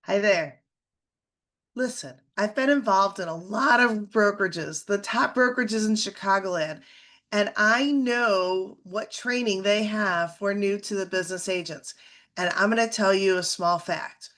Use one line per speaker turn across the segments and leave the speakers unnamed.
Hi there. Listen, I've been involved in a lot of brokerages, the top brokerages in Chicagoland, and I know what training they have for new to the business agents. And I'm going to tell you a small fact.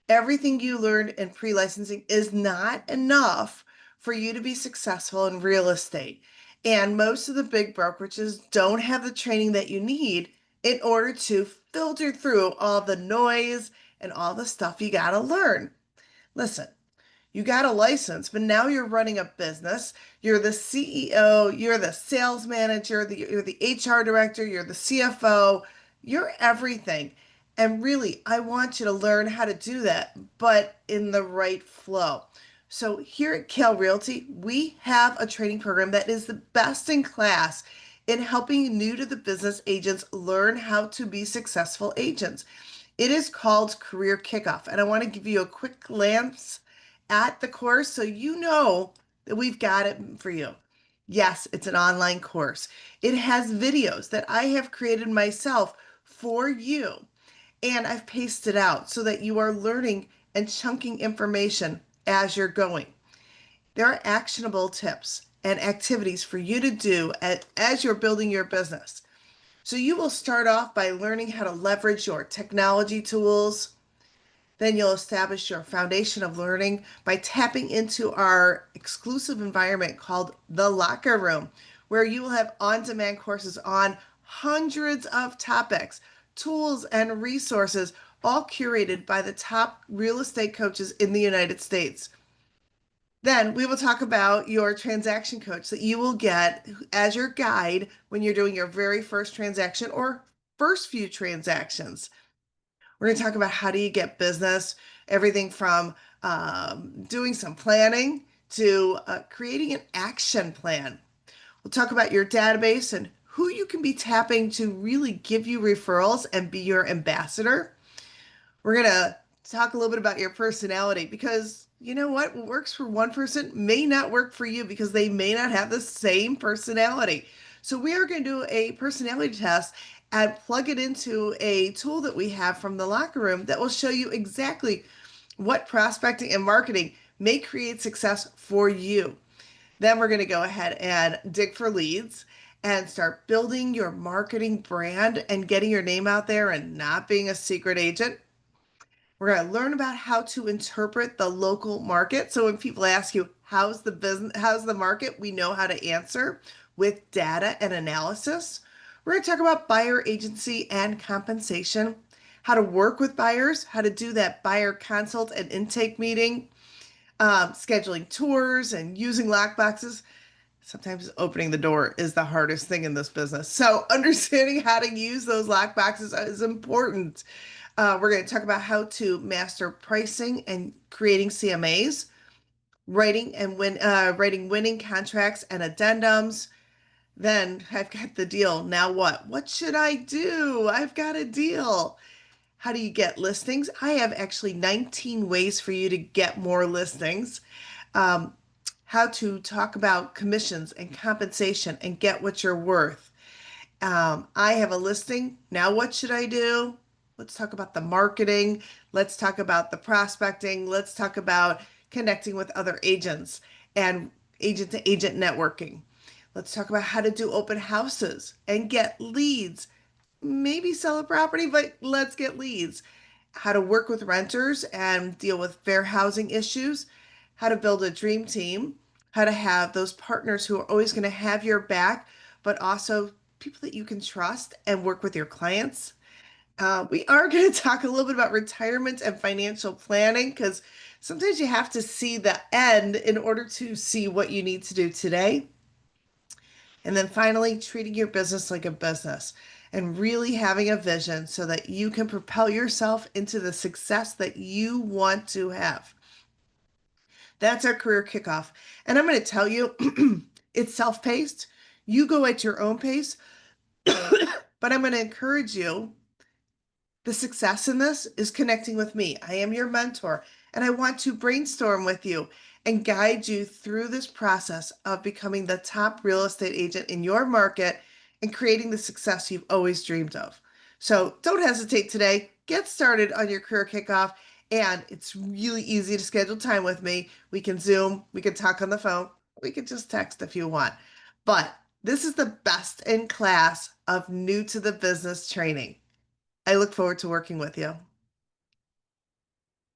Everything you learned in pre-licensing is not enough for you to be successful in real estate. And most of the big brokerages don't have the training that you need in order to filter through all the noise and all the stuff you got to learn. Listen, you got a license, but now you're running a business. You're the CEO, you're the sales manager, you're the HR director, you're the CFO, you're everything. And really, I want you to learn how to do that, but in the right flow. So here at Kale Realty, we have a training program that is the best in class in helping new to the business agents learn how to be successful agents. It is called Career Kickoff, and I want to give you a quick glance at the course so you know that we've got it for you. Yes, it's an online course. It has videos that I have created myself for you, and I've pasted out so that you are learning and chunking information as you're going. There are actionable tips and activities for you to do as you're building your business. So you will start off by learning how to leverage your technology tools. Then you'll establish your foundation of learning by tapping into our exclusive environment called the Locker Room, where you will have on demand courses on hundreds of topics, tools, and resources, all curated by the top real estate coaches in the United States. Then we will talk about your transaction coach that you will get as your guide when you're doing your very first transaction or first few transactions. We're going to talk about how do you get business, everything from doing some planning to creating an action plan. We'll talk about your database and who you can be tapping to really give you referrals and be your ambassador. We're going to talk a little bit about your personality because you know what works for one person may not work for you because they may not have the same personality. So we are going to do a personality test and plug it into a tool that we have from the locker room that will show you exactly what prospecting and marketing may create success for you. Then we're going to go ahead and dig for leads and start building your marketing brand and getting your name out there and not being a secret agent. We're going to learn about how to interpret the local market. So when people ask you, how's the business, how's the market, we know how to answer with data and analysis. We're going to talk about buyer agency and compensation, how to work with buyers, how to do that buyer consult and intake meeting, scheduling tours and using lockboxes. Sometimes opening the door is the hardest thing in this business. So understanding how to use those lock boxes is important. We're going to talk about how to master pricing and creating CMAs, writing winning contracts and addendums. Then I've got the deal. Now what? What should I do? I've got a deal. How do you get listings? I have actually 19 ways for you to get more listings. Um, how to talk about commissions and compensation and get what you're worth. I have a listing. Now, what should I do? Let's talk about the marketing. Let's talk about the prospecting. Let's talk about connecting with other agents and agent to agent networking. Let's talk about how to do open houses and get leads. Maybe sell a property, but let's get leads. How to work with renters and deal with fair housing issues. How to build a dream team. How to have those partners who are always going to have your back, but also people that you can trust and work with your clients. We are going to talk a little bit about retirement and financial planning because sometimes you have to see the end in order to see what you need to do today. And then finally, treating your business like a business and really having a vision so that you can propel yourself into the success that you want to have. That's our career kickoff. And I'm going to tell you, it's self-paced. You go at your own pace, but I'm going to encourage you. The success in this is connecting with me. I am your mentor, and I want to brainstorm with you and guide you through this process of becoming the top real estate agent in your market and creating the success you've always dreamed of. So don't hesitate today. Get started on your career kickoff And it's really easy to schedule time with me. We can Zoom, we can talk on the phone, we can just text if you want. But this is the best in class of new to the business training. I look forward to working with you.